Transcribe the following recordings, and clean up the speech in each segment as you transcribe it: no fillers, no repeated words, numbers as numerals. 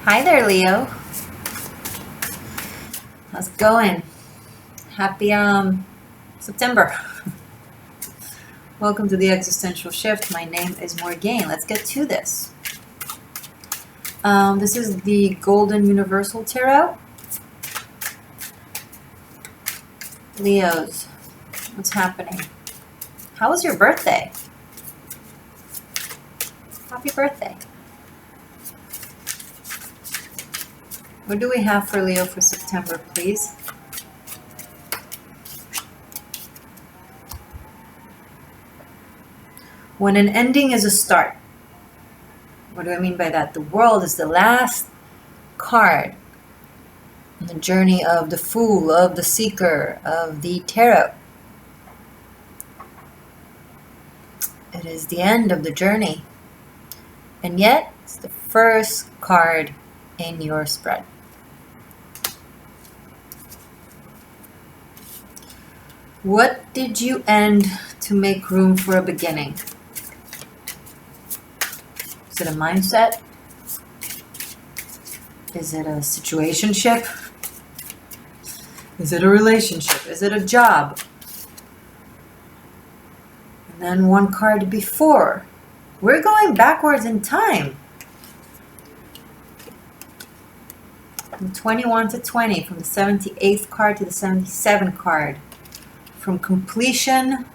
Hi there, Leo. How's it going? Happy September. Welcome to the Existential Shift. My name is Morgane. Let's get to this. This is the Golden Universal Tarot. Leos, what's happening? How was your birthday? Happy birthday. What do we have for Leo for September, please? When an ending is a start. What do I mean by that? The world is the last card in the journey of the Fool, of the Seeker, of the Tarot. It is the end of the journey. And yet, it's the first card in your spread. What did you end to make room for a beginning? Is it a mindset? Is it a situationship? Is it a relationship? Is it a job? And then one card before. We're going backwards in time. From 21 to 20, from the 78th card to the 77th card. From completion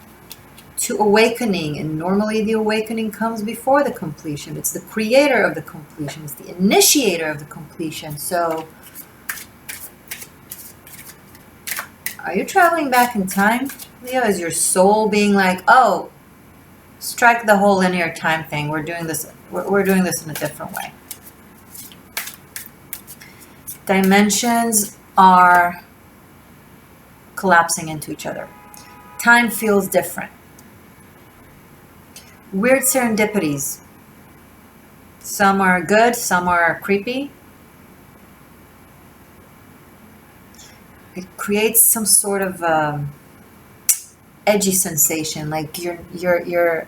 to awakening, and normally the awakening comes before the completion. It's the creator of the completion. It's the initiator of the completion. So, are you traveling back in time, Leo? Is your soul being like, oh, strike the whole linear time thing. We're doing this. We're doing this in a different way. Dimensions are collapsing into each other. Time feels different. Weird serendipities. Some are good, some are creepy. It creates some sort of edgy sensation, like your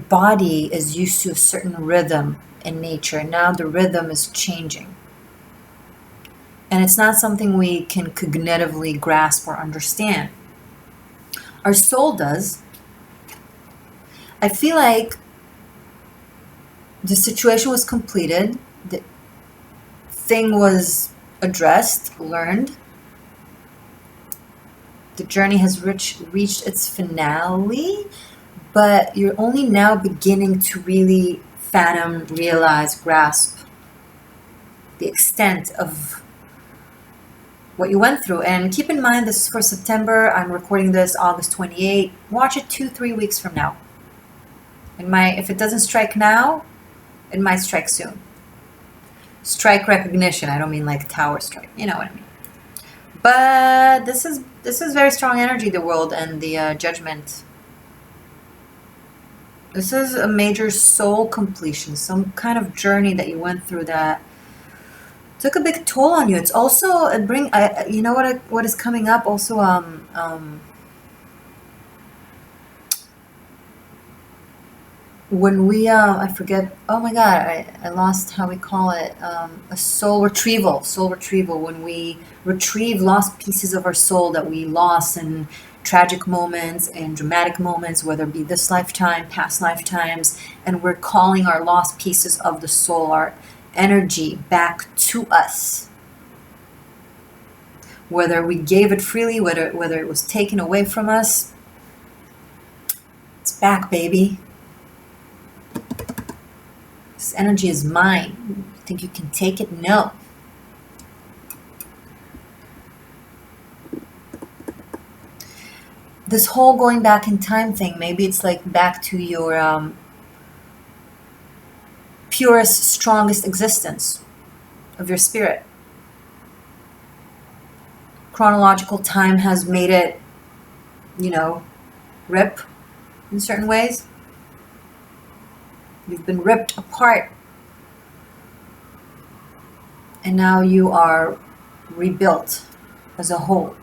body is used to a certain rhythm in nature. Now the rhythm is changing. And it's not something we can cognitively grasp or understand. Our soul does. I feel like the situation was completed, the thing was addressed, learned. The journey has reached its finale, but you're only now beginning to really fathom, realize, grasp the extent of what you went through. And keep in mind, this is for September. I'm recording this August 28th. Watch it 2-3 weeks from now. If it doesn't strike now, it might strike soon. Strike recognition. I don't mean like tower strike. You know what I mean. But this is very strong energy, the world and the judgment. This is a major soul completion, some kind of journey that you went through that took a big toll on you. It's also you know what is coming up also. When we I forget. Oh my God, I lost how we call it. A soul retrieval. Soul retrieval. When we retrieve lost pieces of our soul that we lost in tragic moments and dramatic moments, whether it be this lifetime, past lifetimes, and we're calling our lost pieces of the soul, our energy, back to us. Whether we gave it freely, whether it was taken away from us, it's back, baby. This energy is mine. You think you can take it? No. This whole going back in time thing, maybe it's like back to your purest, strongest existence of your spirit. Chronological time has made it, rip in certain ways. You've been ripped apart. And now you are rebuilt as a whole.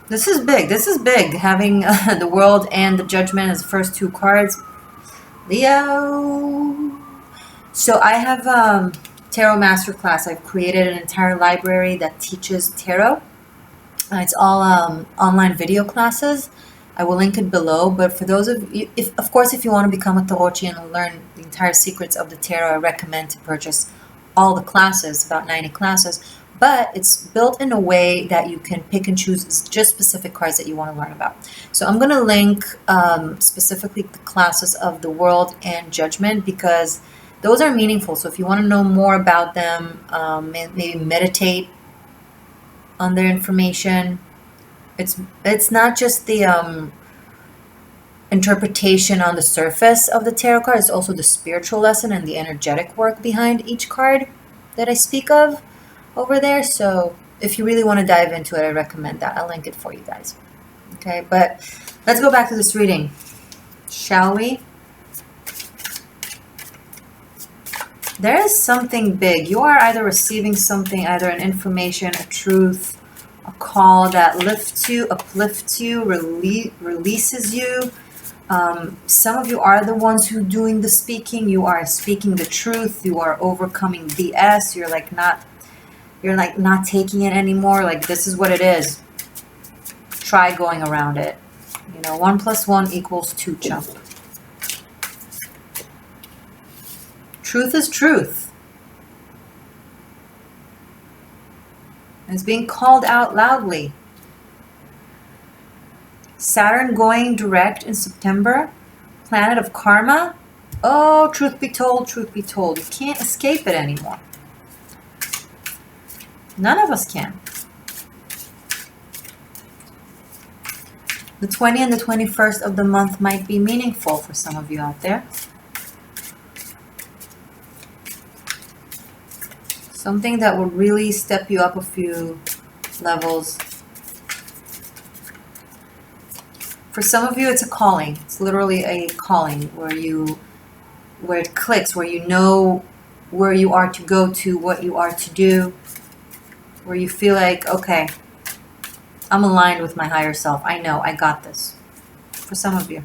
This is big. This is big. Having the world and the judgment as the first two cards. Leo. So I have Tarot Masterclass. I've created an entire library that teaches tarot. It's all online video classes. I will link it below. But for those of you, if of course, if you want to become a tarotchian and learn the entire secrets of the tarot, I recommend to purchase all the classes, about 90 classes. But it's built in a way that you can pick and choose just specific cards that you want to learn about. So I'm going to link specifically the classes of the World and Judgment because those are meaningful. So if you want to know more about them, maybe meditate on their information. It's not just the interpretation on the surface of the tarot card. It's also the spiritual lesson and the energetic work behind each card that I speak of over there. So if you really want to dive into it, I recommend that. I'll link it for you guys. Okay, but let's go back to this reading, shall we? There is something big. You are either receiving something, either an information, a truth, a call that lifts you, uplifts you, releases you. Some of you are the ones who are doing the speaking. You are speaking the truth. You are overcoming BS. You're like not taking it anymore. Like, this is what it is. Try going around it. 1 + 1 = 2, chump. Truth is truth. It's being called out loudly. Saturn going direct in September. Planet of karma. Oh, truth be told, truth be told. You can't escape it anymore. None of us can. The 20th and the 21st of the month might be meaningful for some of you out there. Something that will really step you up a few levels. For some of you, it's a calling. It's literally a calling where it clicks, where you know where you are to go to, what you are to do, where you feel like, okay, I'm aligned with my higher self. I know, I got this. For some of you.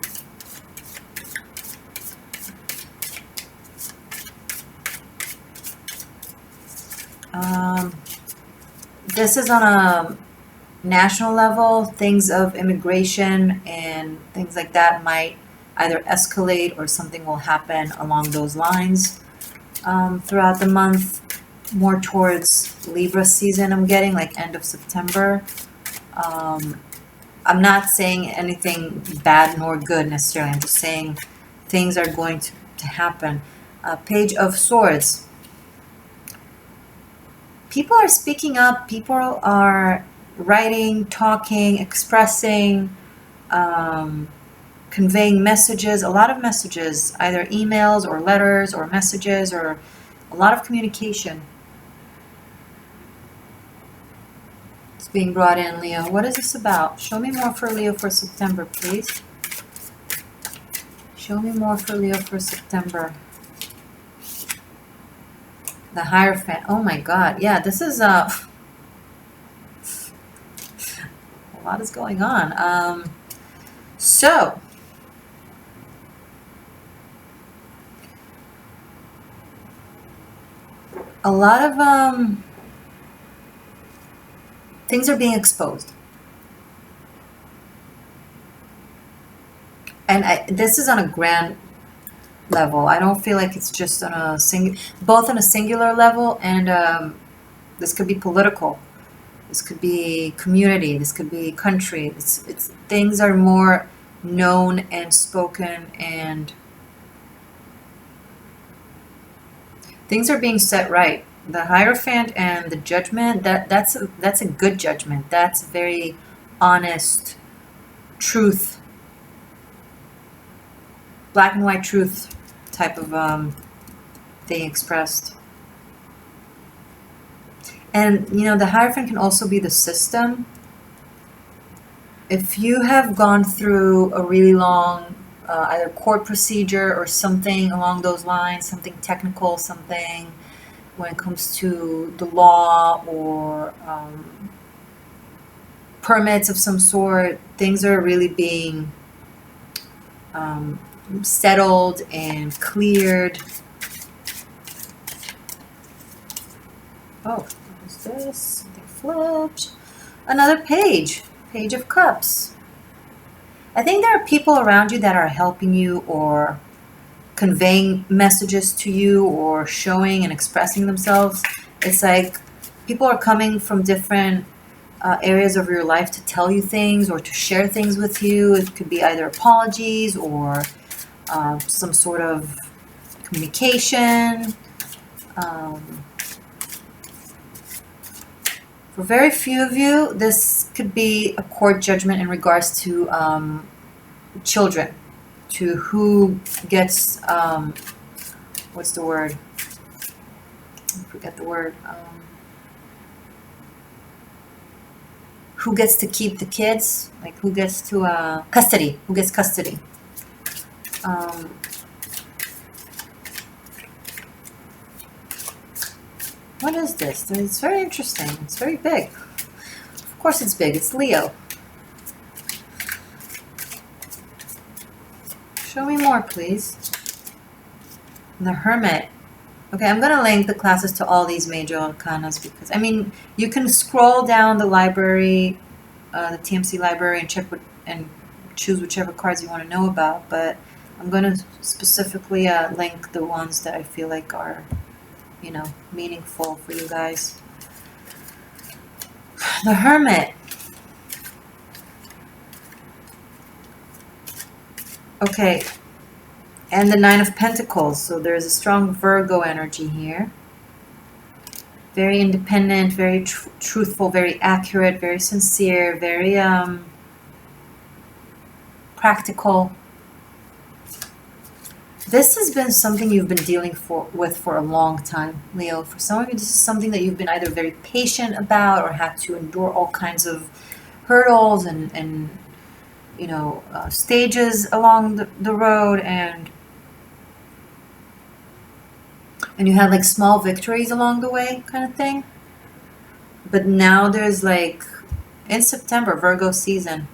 This is on a national level. Things of immigration and things like that might either escalate or something will happen along those lines throughout the month. More towards Libra season, I'm getting, like end of September. I'm not saying anything bad nor good necessarily. I'm just saying things are going to happen. Page of Swords. People are speaking up. People are writing, talking, expressing, conveying messages. A lot of messages, either emails or letters or messages, or a lot of communication. It's being brought in, Leo. What is this about? Show me more for Leo for September, please. Show me more for Leo for September. The Hierophant. Oh my God. Yeah, this is a lot is going on. So a lot of things are being exposed. And this is on a grand level. I don't feel like it's just on a both on a singular level, and this could be political, this could be community, this could be country. It's things are more known and spoken, and things are being set right. The Hierophant and the Judgment, that's a good judgment. That's very honest truth, black and white truth type of thing expressed. And the Hierophant can also be the system. If you have gone through a really long either court procedure or something along those lines, something technical, something when it comes to the law or permits of some sort, things are really being settled and cleared. Oh, what is this? Something flipped. Another page. Page of Cups. I think there are people around you that are helping you or conveying messages to you or showing and expressing themselves. It's like people are coming from different areas of your life to tell you things or to share things with you. It could be either apologies or some sort of communication. For very few of you, this could be a court judgment in regards to children, to who gets, what's the word? I forget the word. Who gets to keep the kids? Like who gets to custody? Who gets custody? What is this? It's very interesting. It's very big. Of course it's big. It's Leo. Show me more, please. The Hermit. Okay, I'm going to link the classes to all these major arcanas because, I mean, you can scroll down the library, the TMC library, and check and choose whichever cards you want to know about, but I'm going to specifically link the ones that I feel like are, you know, meaningful for you guys. The Hermit. Okay. And the Nine of Pentacles. So there's a strong Virgo energy here. Very independent, very truthful, very accurate, very sincere, very practical. This has been something you've been dealing with for a long time, Leo. For some of you, this is something that you've been either very patient about or had to endure all kinds of hurdles and you know, stages along the road, and you had like small victories along the way kind of thing. But now there's like, in September, Virgo season.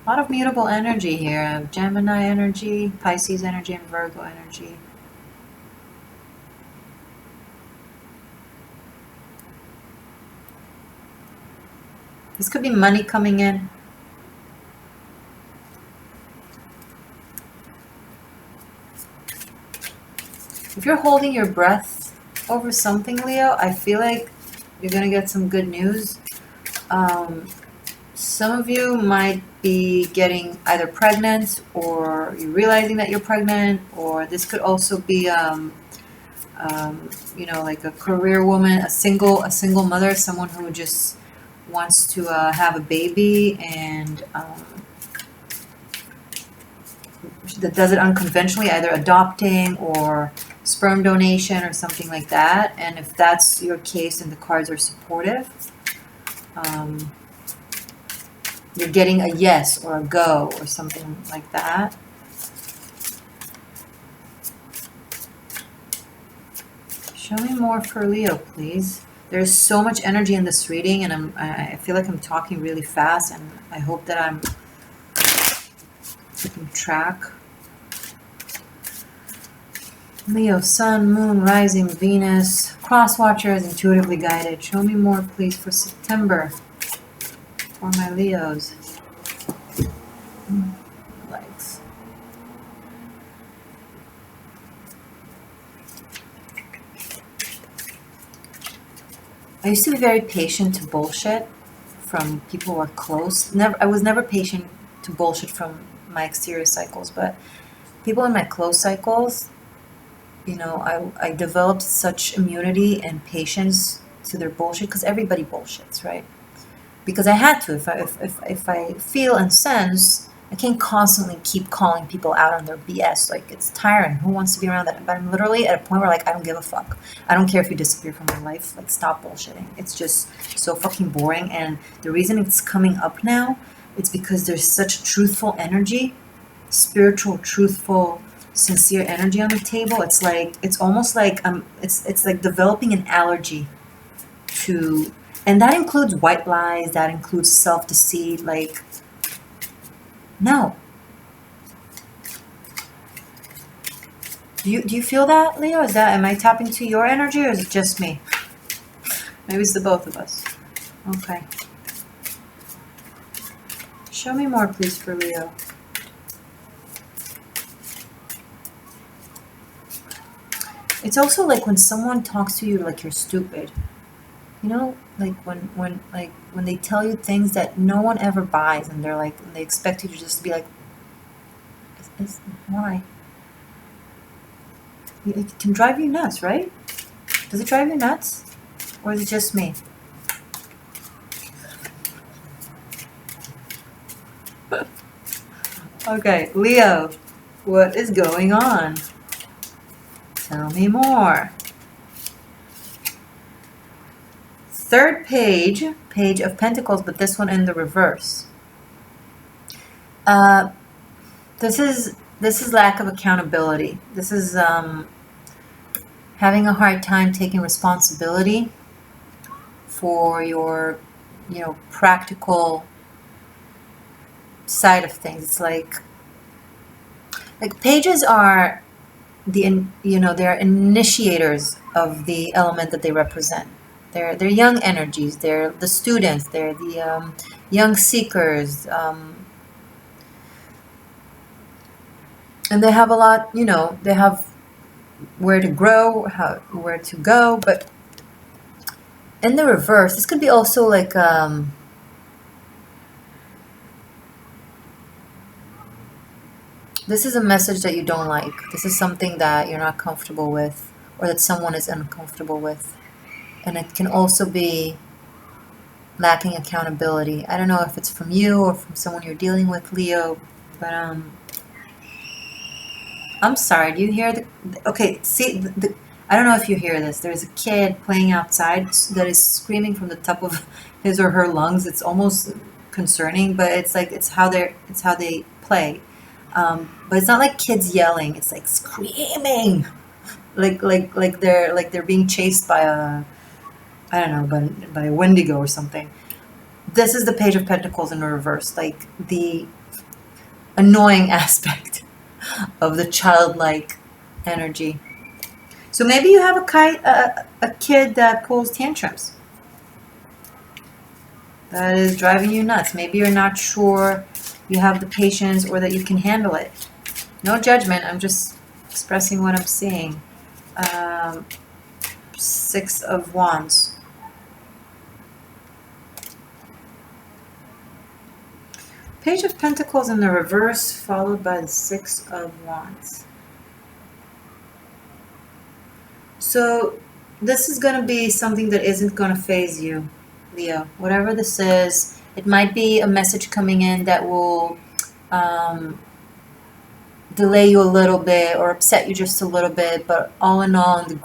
A lot of mutable energy here. Gemini energy, Pisces energy, and Virgo energy. This could be money coming in. If you're holding your breath over something, Leo, I feel like you're going to get some good news. Some of you might be getting either pregnant, or you're realizing that you're pregnant, or this could also be, you know, like a career woman, a single mother, someone who just wants to have a baby and that does it unconventionally, either adopting or sperm donation or something like that. And if that's your case and the cards are supportive, you're getting a yes or a go or something like that. Show me more for Leo, please. There's so much energy in this reading, and I feel like I'm talking really fast, and I hope that I'm keeping track. Leo, Sun, Moon, Rising, Venus, Cross Watchers, intuitively guided. Show me more, please, for September for my Leos. Legs. I used to be very patient to bullshit from people who are close. I was never patient to bullshit from my exterior cycles, but people in my close cycles, you know, I developed such immunity and patience to their bullshit, because everybody bullshits, right? Because I had to. If I feel and sense, I can't constantly keep calling people out on their BS. Like, it's tiring. Who wants to be around that? But I'm literally at a point where, like, I don't give a fuck. I don't care if you disappear from my life. Like, stop bullshitting. It's just so fucking boring. And the reason it's coming up now, it's because there's such truthful energy, spiritual, truthful, sincere energy on the table. It's like, it's almost like it's like developing an allergy to, and that includes white lies, that includes self-deceit. Like, no, Do you feel that, Leo? Am I tapping to your energy or is it just me? Maybe it's the both of us. Okay. Show me more, please, for Leo. It's also like when someone talks to you like you're stupid. You know, like when they tell you things that no one ever buys, and they're like, and they expect you to just be like, why? It can drive you nuts, right? Does it drive you nuts, or is it just me? Okay, Leo, what is going on? Tell me more. Third page of Pentacles, but this one in the reverse. This is lack of accountability. This is having a hard time taking responsibility for your, practical side of things. It's like pages are they're initiators of the element that they represent. They're young energies. They're the students. They're the young seekers. And they have a lot, they have where to grow, where to go. But in the reverse, this could be also like this is a message that you don't like. This is something that you're not comfortable with, or that someone is uncomfortable with. And it can also be lacking accountability. I don't know if it's from you or from someone you're dealing with, Leo, but I'm sorry, do you hear okay, see, I don't know if you hear this. There's a kid playing outside that is screaming from the top of his or her lungs. It's almost concerning, but it's like, it's how they play. But it's not like kids yelling. It's like screaming, like they're being chased by a, I don't know, by a Wendigo or something. This is the Page of Pentacles in reverse, like the annoying aspect of the childlike energy. So maybe you have a kid that pulls tantrums, that is driving you nuts. Maybe you're not sure you have the patience or that you can handle it. No judgment. I'm just expressing what I'm seeing. Six of Wands. Page of Pentacles in the reverse, followed by the Six of Wands. So this is going to be something that isn't going to faze you, Leo. Whatever this is, it might be a message coming in that will delay you a little bit or upset you just a little bit. But all in all, in the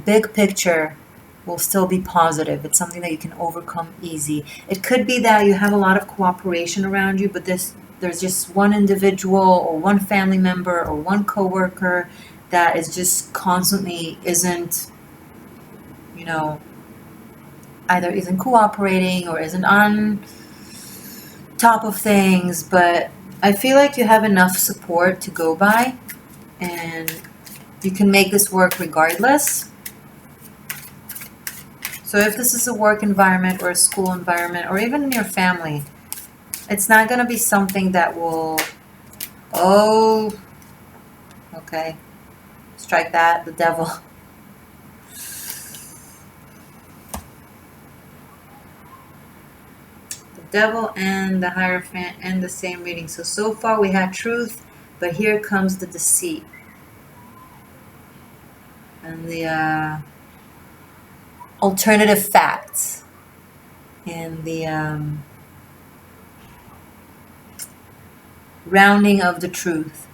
big picture will still be positive. It's something that you can overcome easy. It could be that you have a lot of cooperation around you, but there's just one individual or one family member or one coworker that is just constantly isn't either isn't cooperating or isn't on top of things. But I feel like you have enough support to go by, and you can make this work regardless. So if this is a work environment or a school environment or even in your family, it's not going to be something that will, oh, okay, strike that, the devil. The devil and the Hierophant and the same reading. So far we had truth, but here comes the deceit. And the alternative facts and the rounding of the truth.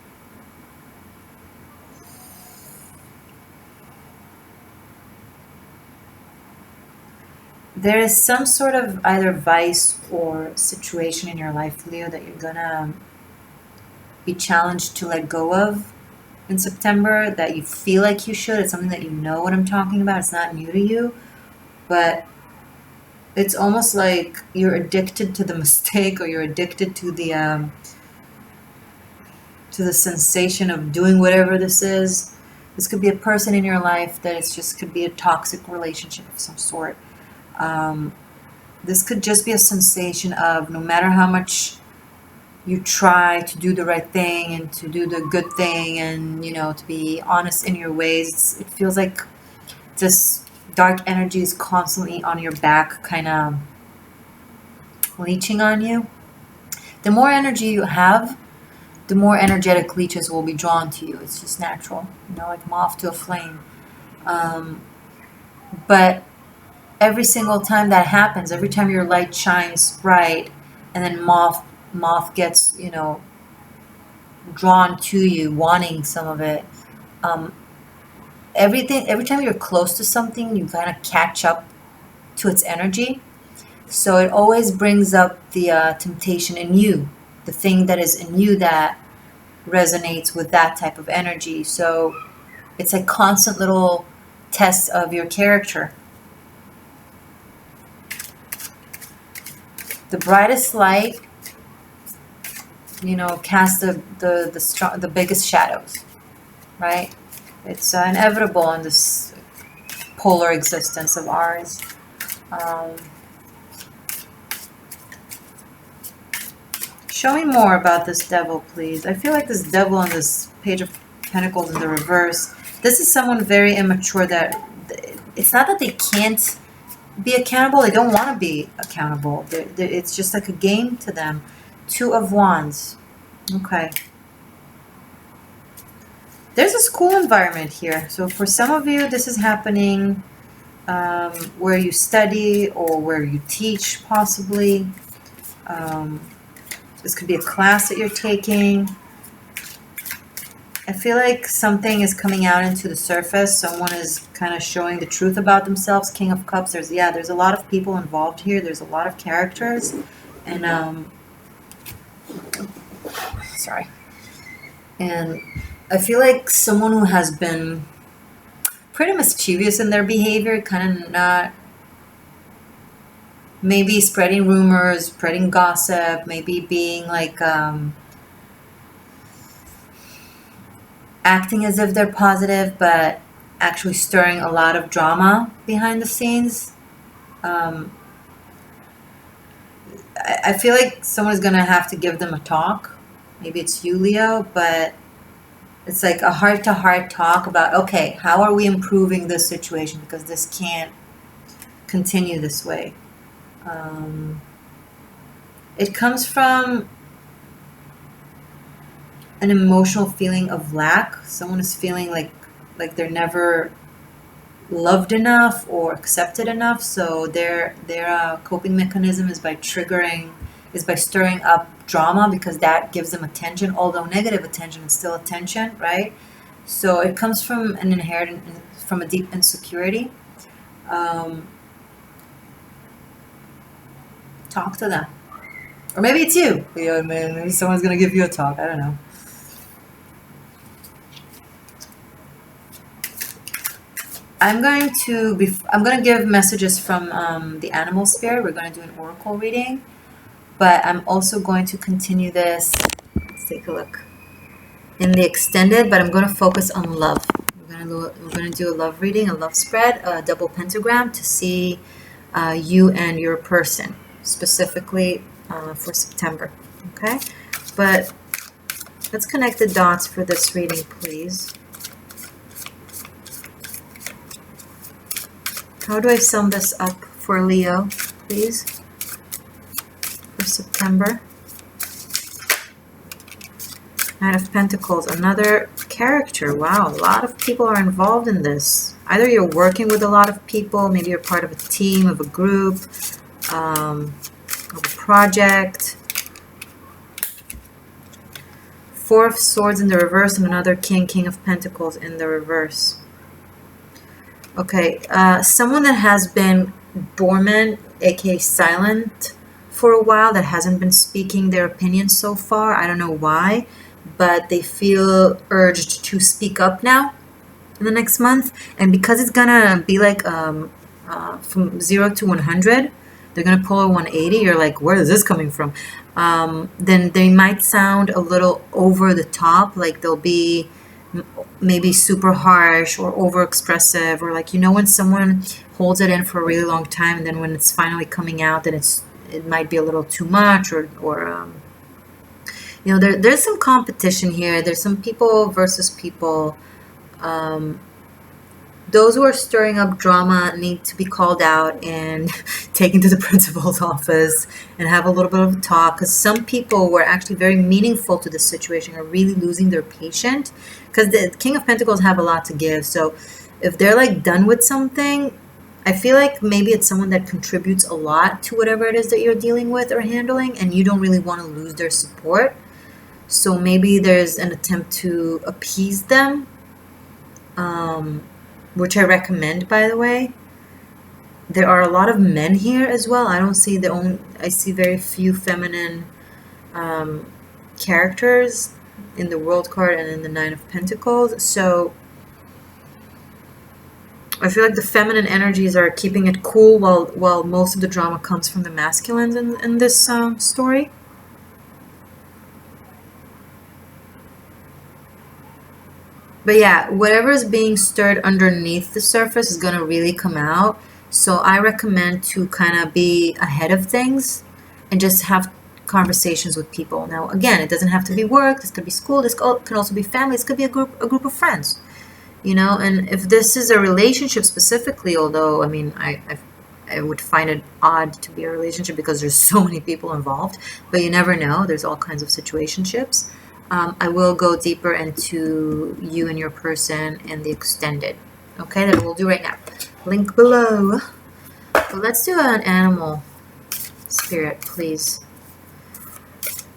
There is some sort of either vice or situation in your life, Leo, that you're gonna be challenged to let go of in September, that you feel like you should. It's something that you know what I'm talking about. It's not new to you, but it's almost like you're addicted to the mistake, or you're addicted to the to the sensation of doing whatever this is. This could be a person in your life that it's just could be a toxic relationship of some sort. This could just be a sensation of no matter how much you try to do the right thing and to do the good thing and, to be honest in your ways, it feels like this dark energy is constantly on your back, kind of leeching on you. The more energy you have, the more energetic leeches will be drawn to you. It's just natural, like moth to a flame. But every single time that happens, every time your light shines bright, and then moth gets, drawn to you, wanting some of it. Every time you're close to something, you kind of catch up to its energy. So it always brings up the temptation in you, the thing that is in you that resonates with that type of energy. So it's a constant little test of your character. The brightest light, casts the biggest shadows, right? It's inevitable in this polar existence of ours. Show me more about this devil, please. I feel like this devil on this Page of Pentacles in the reverse, this is someone very immature that it's not that they can't be accountable. They don't want to be accountable. It's just like a game to them. Two of Wands. Okay. There's a school environment here. So for some of you, this is happening where you study or where you teach, possibly. This could be a class that you're taking. I feel like something is coming out into the surface. Someone is kind of showing the truth about themselves. King of Cups. There's a lot of people involved here. There's a lot of characters. And, sorry. And I feel like someone who has been pretty mischievous in their behavior, kind of not, maybe spreading rumors, spreading gossip, maybe being like, acting as if they're positive, but actually stirring a lot of drama behind the scenes. I feel like someone's going to have to give them a talk. Maybe it's you, Leo, but it's like a heart-to-heart talk about, okay, how are we improving this situation? Because this can't continue this way. It comes from an emotional feeling of lack. Someone is feeling like they're never loved enough or accepted enough. So their coping mechanism is by stirring up drama, because that gives them attention. Although negative attention is still attention, right? So it comes from from a deep insecurity. Talk to them, or maybe it's you. Maybe someone's gonna give you a talk. I don't know. I'm going to give messages from the animal spirit. We're going to do an oracle reading, but I'm also going to continue this. Let's take a look in the extended, but I'm going to focus on love. We're going to do a love reading, a love spread, a double pentagram to see you and your person, specifically for September. Okay, but let's connect the dots for this reading, please. How do I sum this up for Leo, please, for September? Knight of Pentacles, another character. Wow, a lot of people are involved in this. Either you're working with a lot of people, maybe you're part of a team, of a group, of a project. Four of Swords in the reverse and another King of Pentacles in the reverse. Okay, someone that has been dormant, aka silent, for a while, that hasn't been speaking their opinion so far. I don't know why, but they feel urged to speak up now in the next month. And because it's gonna be like from 0 to 100, they're going to pull a 180. You're like, where is this coming from? Then they might sound a little over the top, like they'll be maybe super harsh or over expressive, or like, when someone holds it in for a really long time, and then when it's finally coming out, then it might be a little too much, or there's some competition here. There's some people versus people. um, those who are stirring up drama need to be called out and taken to the principal's office and have a little bit of a talk, because some people who are actually very meaningful to this situation are really losing their patience, because the King of Pentacles have a lot to give. So if they're like done with something, I feel like maybe it's someone that contributes a lot to whatever it is that you're dealing with or handling, and you don't really want to lose their support. So maybe there's an attempt to appease them, which I recommend, by the way. There are a lot of men here as well. I see very few feminine characters in the World card and in the Nine of Pentacles. So I feel like the feminine energies are keeping it cool while most of the drama comes from the masculines in this story. But yeah, whatever is being stirred underneath the surface is going to really come out. So I recommend to kind of be ahead of things and just have conversations with people. Now, again, it doesn't have to be work. This could be school. This could also be family. This could be a group of friends. And if this is a relationship specifically, although, I mean, I would find it odd to be a relationship because there's so many people involved, but you never know. There's all kinds of situationships. I will go deeper into you and your person and the extended. Okay, that we'll do right now. Link below. But let's do an animal spirit, please.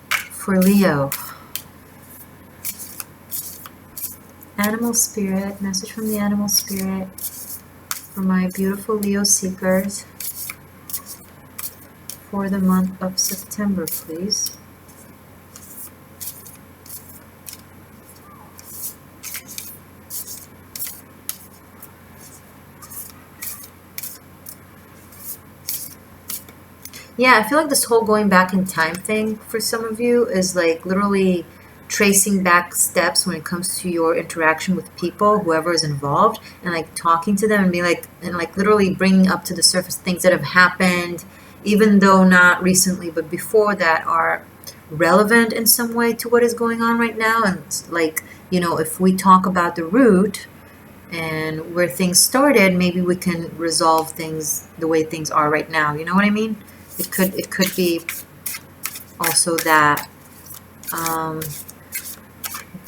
For Leo. Animal spirit, message from the animal spirit for my beautiful Leo seekers for the month of September, please. Yeah, I feel like this whole going back in time thing for some of you is like literally tracing back steps when it comes to your interaction with people, whoever is involved, and like talking to them and be like, and like literally bringing up to the surface things that have happened, even though not recently, but before, that are relevant in some way to what is going on right now. And like, if we talk about the root and where things started, maybe we can resolve things the way things are right now. You know what I mean? It could be also that.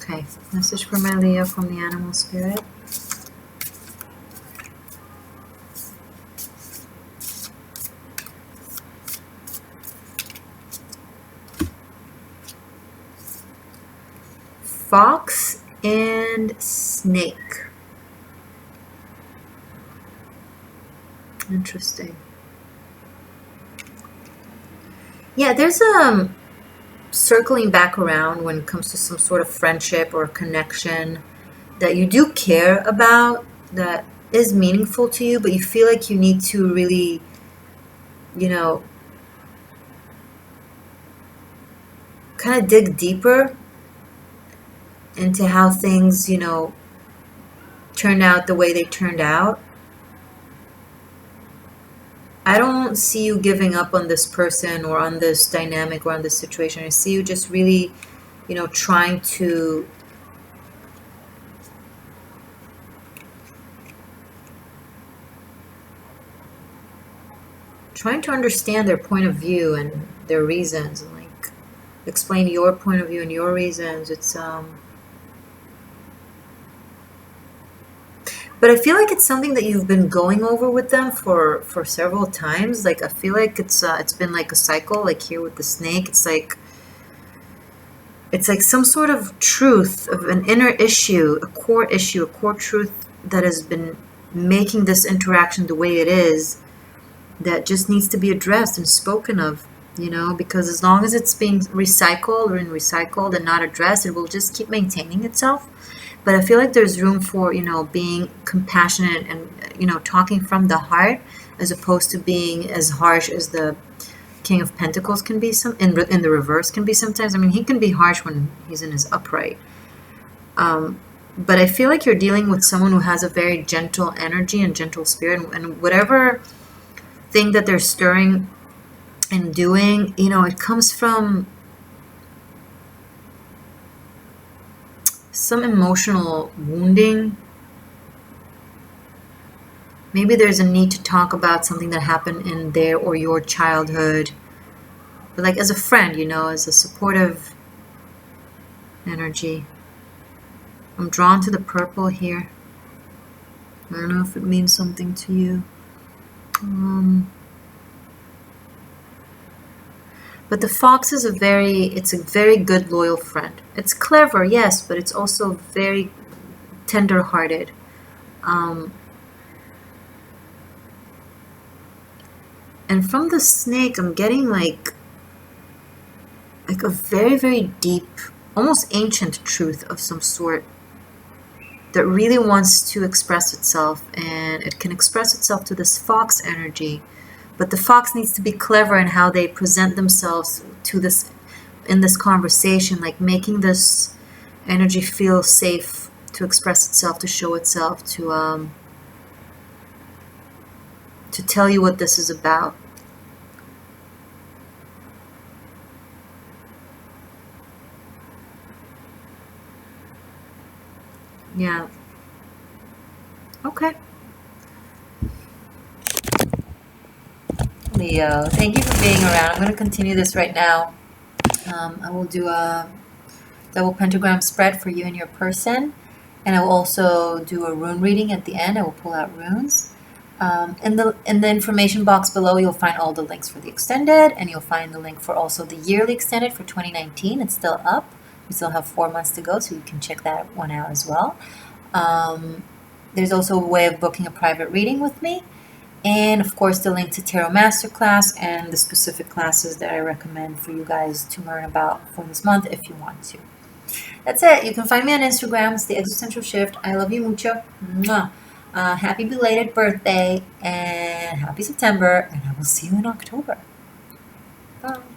Okay, message for my Leo from the animal spirit. Fox and snake. Interesting. Yeah, there's circling back around when it comes to some sort of friendship or connection that you do care about, that is meaningful to you, but you feel like you need to really, kind of dig deeper into how things, turned out the way they turned out. I don't see you giving up on this person or on this dynamic or on this situation. I see you just really, trying to understand their point of view and their reasons, and like explain your point of view and your reasons. It's but I feel like it's something that you've been going over with them for several times. Like I feel like it's been like a cycle. Like here with the snake, it's like some sort of truth, of an inner issue, a core truth that has been making this interaction the way it is, that just needs to be addressed and spoken of. Because as long as it's being recycled and not addressed, it will just keep maintaining itself. But I feel like there's room for, being compassionate and, talking from the heart as opposed to being as harsh as the King of Pentacles can be. In the reverse can be sometimes. I mean, he can be harsh when he's in his upright. But I feel like you're dealing with someone who has a very gentle energy and gentle spirit, and whatever thing that they're stirring and doing, it comes from some emotional wounding. Maybe there's a need to talk about something that happened in their or your childhood, but like as a friend, as a supportive energy. I'm drawn to the purple here. I don't know if it means something to you. But the fox is it's a very good, loyal friend. It's clever, yes, but it's also very tender-hearted. And from the snake, I'm getting like a very, very deep, almost ancient truth of some sort that really wants to express itself, and it can express itself to this fox energy. But the fox needs to be clever in how they present themselves to this in this conversation, like making this energy feel safe to express itself, to show itself, to tell you what this is about. Yeah. Okay. Leo, thank you for being around. I'm going to continue this right now. I will do a double pentagram spread for you and your person, and I will also do a rune reading at the end. I will pull out runes. In the information box below, you'll find all the links for the extended, and you'll find the link for also the yearly extended for 2019. It's still up. We still have 4 months to go, so you can check that one out as well. There's also a way of booking a private reading with me. And of course, the link to Tarot Masterclass and the specific classes that I recommend for you guys to learn about for this month if you want to. That's it. You can find me on Instagram. It's the Existential Shift. I love you mucho. Mwah. Happy belated birthday and happy September. And I will see you in October. Bye.